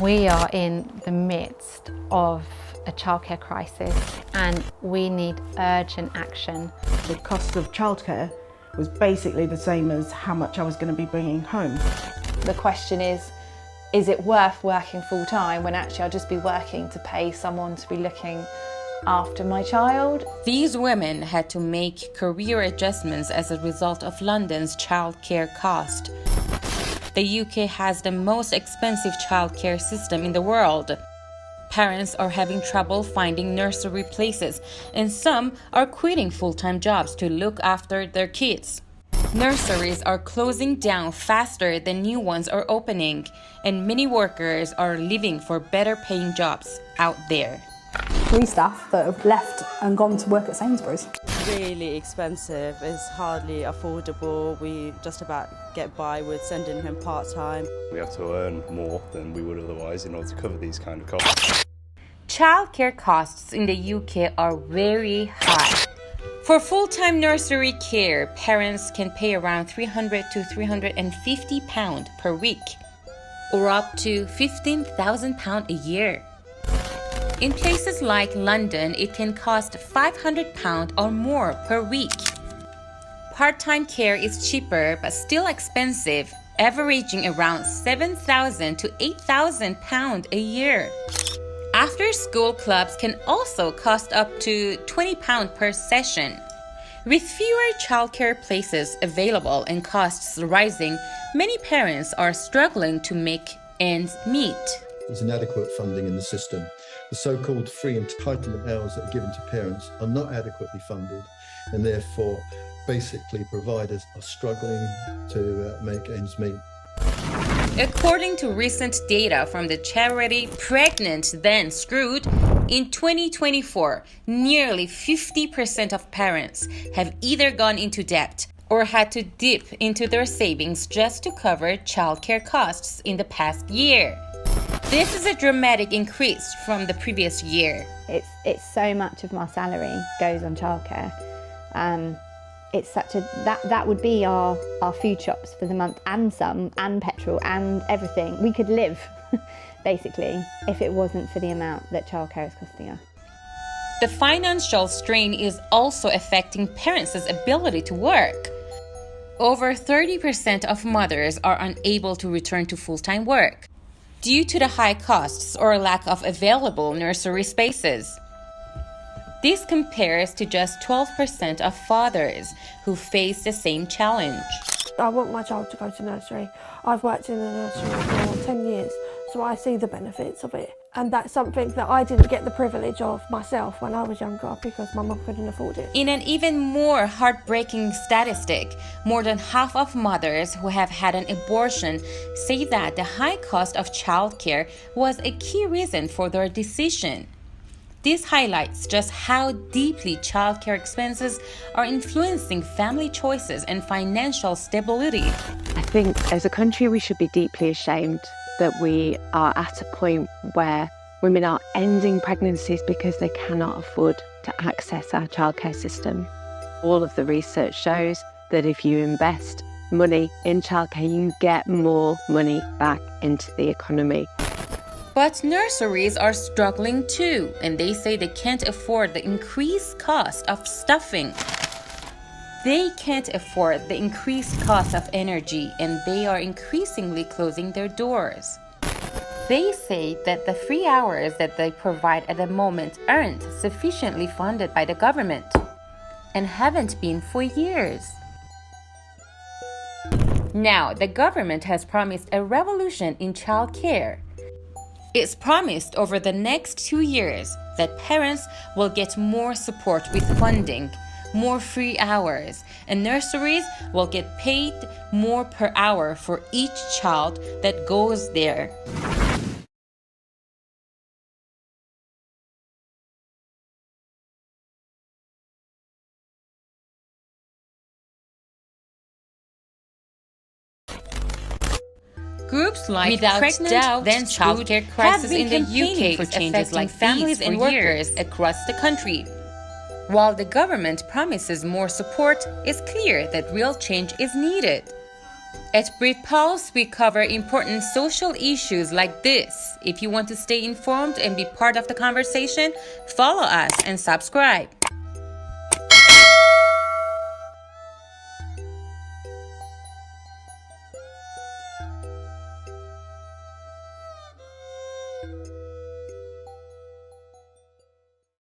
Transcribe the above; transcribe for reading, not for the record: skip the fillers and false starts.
We are in the midst of a childcare crisis and we need urgent action. The cost of childcare was basically the same as how much I was going to be bringing home. The question is it worth working full time when actually I'll just be working to pay someone to be looking after my child? These women had to make career adjustments as a result of London's childcare cost. The UK has the most expensive childcare system in the world. Parents are having trouble finding nursery places, and some are quitting full-time jobs to look after their kids. Nurseries are closing down faster than new ones are opening, and many workers are leaving for better-paying jobs out there. We staff that have left and gone to work at Sainsbury's. Really expensive, it's hardly affordable. We just about get by with sending him part-time. We have to earn more than we would otherwise in order to cover these kind of costs. Childcare costs in the UK are very high. For full-time nursery care, parents can pay around £300 to £350 per week, or up to £15,000 a year. In places like London, it can cost £500 or more per week. Part-time care is cheaper but still expensive, averaging around £7,000 to £8,000 a year. After-school clubs can also cost up to £20 per session. With fewer childcare places available and costs rising, many parents are struggling to make ends meet. There's inadequate funding in the system. The so-called free entitlement hours that are given to parents are not adequately funded, and therefore basically providers are struggling to make ends meet. According to recent data from the charity Pregnant Then Screwed, in 2024, nearly 50% of parents have either gone into debt or had to dip into their savings just to cover childcare costs in the past year. This is a dramatic increase from the previous year. It's so much of my salary goes on childcare. It's such a that would be our food shops for the month, and petrol and everything. We could live basically if it wasn't for the amount that childcare is costing us. The financial strain is also affecting parents' ability to work. Over 30% of mothers are unable to return to full-time work due to the high costs or lack of available nursery spaces. This compares to just 12% of fathers who face the same challenge. I want my child to go to nursery. I've worked in a nursery for 10 years, so I see the benefits of it. And that's something that I didn't get the privilege of myself when I was younger because my mum couldn't afford it. In an even more heartbreaking statistic, more than half of mothers who have had an abortion say that the high cost of childcare was a key reason for their decision. This highlights just how deeply childcare expenses are influencing family choices and financial stability. I think as a country we should be deeply ashamed that we are at a point where women are ending pregnancies because they cannot afford to access our childcare system. All of the research shows that if you invest money in childcare, you can get more money back into the economy. But nurseries are struggling too, and they say they can't afford the increased cost of stuffing. They can't afford the increased cost of energy, and they are increasingly closing their doors. They say that the free hours that they provide at the moment aren't sufficiently funded by the government and haven't been for years. Now, the government has promised a revolution in childcare. It's promised over the next 2 years that parents will get more support with funding, more free hours, and nurseries will get paid more per hour for each child that goes there. Groups like Pregnant Then Childcare Crisis in the UK for changes like families and workers across the country. While the government promises more support, it's clear that real change is needed. At Brit Pulse, we cover important social issues like this. If you want to stay informed and be part of the conversation, follow us and subscribe.